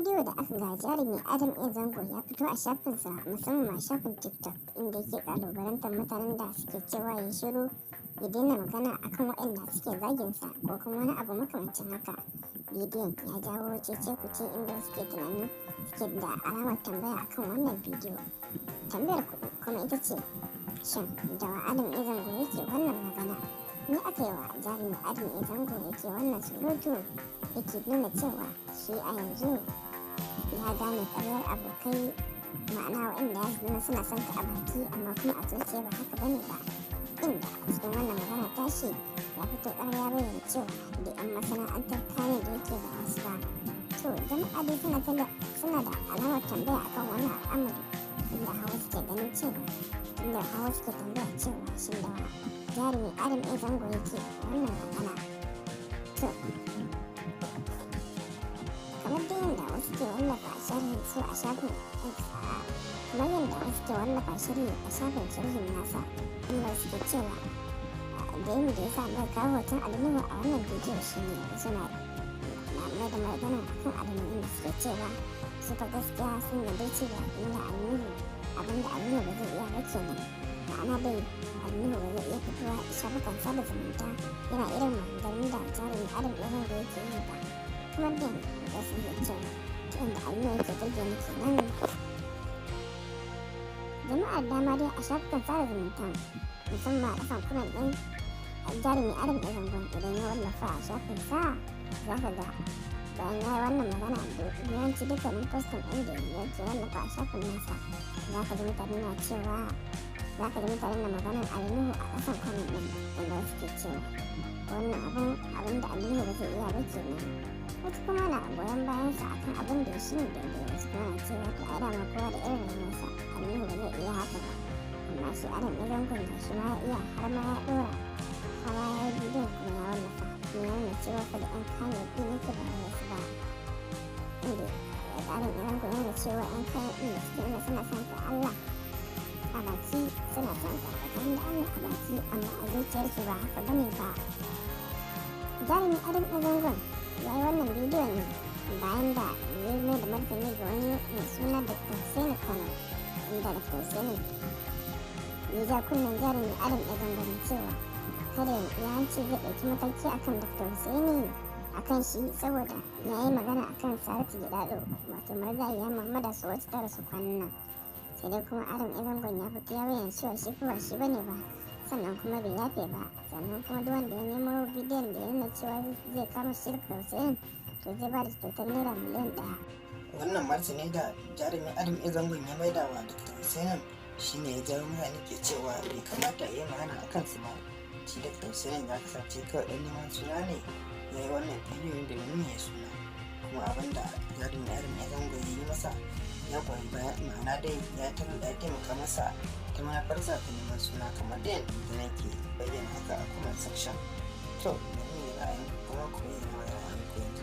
bidiyo da aka ga jarumi Adam A. Zango ya fito a shafinsa musamman a shafin TikTok inda yake kalubalantar mutanen da suke cewa ya shiru ya daina magana akan waɗanda suke zaginsa ko kuma wani abu makamancin haka. Bidiyon ya jawo cece-kuce inda suke tunani suke da alamar tambaya akan wannan bidiyo. Tambayar kuma ita ce, shin da wa Adam A. Zango yake wannan magana? Ni aka yi wa jarumi Adam A. Zango yake wannan surutu yake nuna cewa shi a yanzu ya gane ƙaryar abokai, ma'ana waɗanda ya nuna suna son ka a baki amma kuma a zuciya ba haka bane ba, inda a cikin wannan magana tashi ya fito ƙarya bayyana cewa da 'yan masana'antar kayan da yake ba wasu ba. To jama'a dai suna da alamar tambaya akan wannan al'amari, inda hawa suke tambaya cewa shin da jarumi Adam A. Zango yake wannan magana. To kamar dai yadda wasu ke wallafa sharhin su a shafin sharhin nasa, inda suke cewa da ya sa mai kawo hoton Alinuhu a wannan bidiyo shine suna mai da magana akan Alinuhu, inda suke cewa suka gaskiya sun yarda cewa abinda Alinuhu ba zai iya ba kenan, ma'ana dai Alinuhu ba zai iya fitowa shafukan sada zumunta yana irin maganganun da jarumi Adam A. Zango yake yi ba. Kuma dai da sun yi cewa ta inda Alinuhu yake burge ni kenan. Jama'ar dama dai a shafukan sada zumunta musamman a ƙasan comment ɗin jarumi Adam A. Zango idan ya wallafa a shafinsa za ka ga bayan ya yi wannan magana da yawanci dukkanin postin ɗin da yake wallafa a shafin nasa za ka ji mutane na maganar Alinuhu a ƙasan comment ɗin, inda wasu ke cewa wannan abin da Alinuhu ba zai iya ba kenan. Wasu kuma na goyon bayansa akan abin da shi ne daidai, wasu kuma na cewa to ai dama kowa da irin rayuwarsa, Alinuhu ba zai iya haka ba, amma shi Adam A. Zango da shi ma ya iya, har ma ya ɗora, har ma ya yi bidiyon kuma ya wallafa kuma ya nuna cewa fa da 'yan kayayyaki ne ke ba da wasu ba, inda Adam A. Zango ya nuna cewa 'yan kayayyaki da suke nuna suna son ka Allah a baki, suna son ka tsakanin da Allah a baki amma a zuciyarsu ba haka bane ba. Jarumi Adam A. Zango ya yi wannan bidiyon ne bayan da ya mai da martani ga wani mai suna Dr. Hussaini Kano, inda Dr. Hussaini ya ja kunnen jarumi Adam A. Zango ne cewa kada ya ce zai ɗauki mataki akan Dr. Hussaini akan shi saboda ya yi magana akan Saratu Gidado, wato marigayiya Mamada su wacce ta rasu kwanan nan. Sai dai kuma Adam A. Zango ya fito ya bayyana cewa shi ba shi bane ba, sannan kuma bai yafe ba, sannan kuma duk wanda ya nemo bidiyon da ya nuna cewa zai kama shirka Hussein to zai ba da kyautar naira miliyan 1. Wannan martani da jarumi Adam A. Zango ya maida wa Dr. Hussein shine ya jawo mutane ke cewa bai kamata ya yi magana a kansu ba. Shi Dr. Hussein ya kasance kawai ɗan neman suna ne, ya yi wannan bidiyon da nuna ya suna, kuma abinda jarumi Adam A. Zango ya yi masa ya goyi baya, ma'ana dai ya taimaka masa ta manufarsa ta neman suna kamar da nake bayyana haka a comment section. To, menene ra'ayin kuma ku yi ra'ayin ku yanzu?